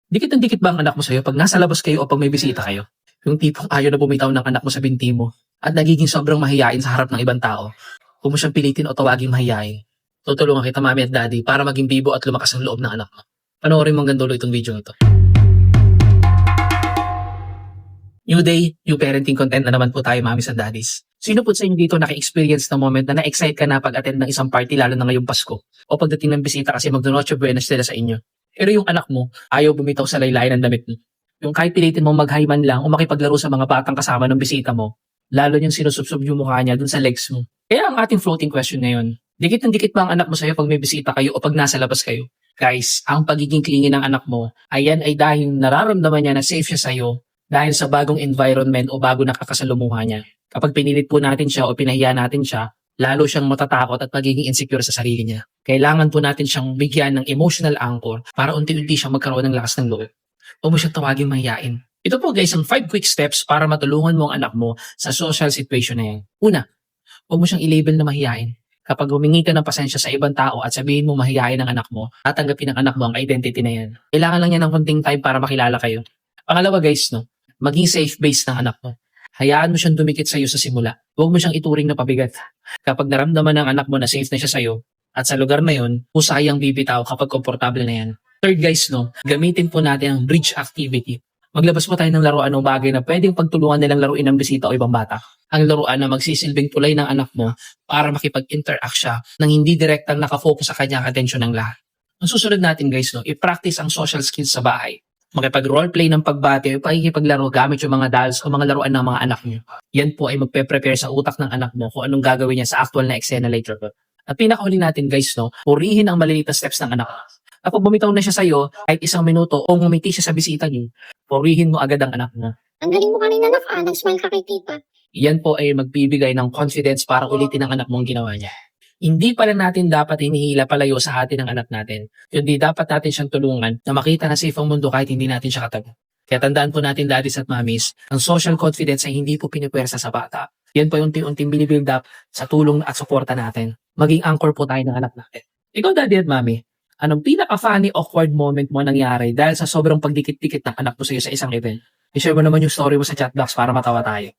Dikit ang dikit ba ang anak mo sa'yo 'pag nasa labas kayo o 'pag may bisita kayo? Yung tipong ayaw na bumitaw ng anak mo sa binti mo at nagiging sobrang mahiyain sa harap ng ibang tao. Huwag mo siyang pilitin o tawaging mahiyain. Tutulungan kita mami at daddy para maging bibo at lumakas ang loob ng anak mo. Panoorin mo hanggang dulo itong video ito. New day, new parenting content na naman po tayo mamis at daddies. Sino po sa inyo dito naka-experience ng moment na na-excite ka na pag-attend ng isang party lalo na ngayong Pasko? O pagdating ng bisita kasi magdo-Noche Buena sila sa inyo? Pero yung anak mo, ayaw bumitaw sa laylayan ng damit mo. Yung kahit pilitin mong mag-hi man lang o makipaglaro sa mga batang kasama ng bisita mo, lalo niyang sinusubsob yung mukha niya dun sa legs mo. Kaya ang ating floating question ngayon, dikit ng dikit ba ang anak mo sa'yo pag may bisita kayo o pag nasa labas kayo? Guys, ang pagiging clingy ng anak mo, ayan ay dahil nararamdaman niya na safe siya sa'yo dahil sa bagong environment o bago nakakasalumuha niya. Kapag pinilit po natin siya o pinahiya natin siya, lalo siyang matatakot at magiging insecure sa sarili niya. Kailangan po natin siyang bigyan ng emotional anchor para unti-unti siyang magkaroon ng lakas ng loob. Huwag mo siyang tawaging mahiyain. Ito po guys ang 5 quick steps para matulungan mo ang anak mo sa social situation na yan. Una, huwag mo siyang i-label na mahiyain. Kapag humingi ka ng pasensya sa ibang tao at sabihin mo mahiyain ang anak mo, tatanggapin ng anak mo ang identity na yan. Kailangan lang niya ng konting time para makilala kayo. Pangalawa guys, maging safe base ng anak mo. Hayaan mo siyang dumikit sa iyo sa simula. Huwag mo siyang ituring na pabigat. Kapag naramdaman ng anak mo na safe na siya sa iyo, at sa lugar na yon, husayang bibitaw kapag komportable na yan. Third guys, gamitin po natin ang bridge activity. Maglabas po tayo ng laruan o bagay na pwedeng pagtulungan nilang laruin ng bisita o ibang bata. Ang laruan na magsisilbing tulay ng anak mo para makipag-interact siya nang hindi direktang nakafocus sa kanya ang atensyon ng lahat. Ang susunod natin guys, i-practice ang social skills sa bahay. Makipag-roleplay ng pagbati o pakikipaglaro gamit yung mga dolls o mga laruan ng mga anak niyo. Yan po ay magpe-prepare sa utak ng anak mo kung anong gagawin niya sa actual na eksena later. At pinakahuli natin guys, purihin ang maliliit na steps ng anak. Kapag bumitaw na siya sa'yo, kahit 1 minuto o ngumiti siya sa bisita niyo, purihin mo agad ang anak mo. Ang galing mo kanina nag-smile ka kay tita. Yan po ay magbibigay ng confidence para ulitin ng anak mo ang ginawa niya. Hindi pala natin dapat hinihila palayo sa hati ng anak natin. Kundi dapat natin siyang tulungan na makita na safe ang mundo kahit hindi natin siya katabi. Kaya tandaan po natin daddies at mommies, ang social confidence ay hindi po pinipwersa sa bata. Yan po yung unti-unting binibuild up sa tulong at suporta natin. Maging anchor po tayo ng anak natin. Ikaw daddy at mommy, anong pinaka-funny awkward moment mo nangyari dahil sa sobrang pagdikit-dikit ng anak mo sa iyo sa isang event? I-share mo naman yung story mo sa chat box para matawa tayo.